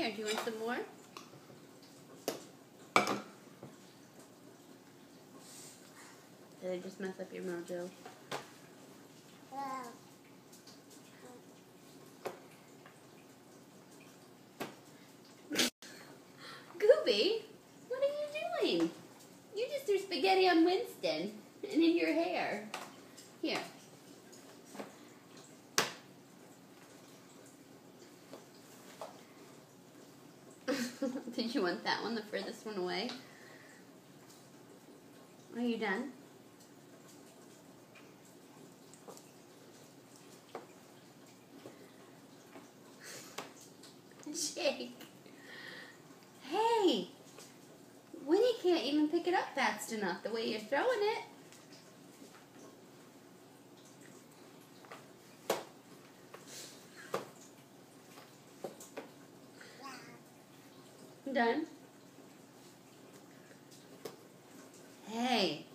Here, do you want some more? Did I just mess up your mojo? Gooby, what are you doing? You just threw spaghetti on Winston and in your hair. Here. Did you want that one, the furthest one away? Are you done? Shake. Hey! Winnie can't even pick it up fast enough the way you're throwing it. Done? Hey.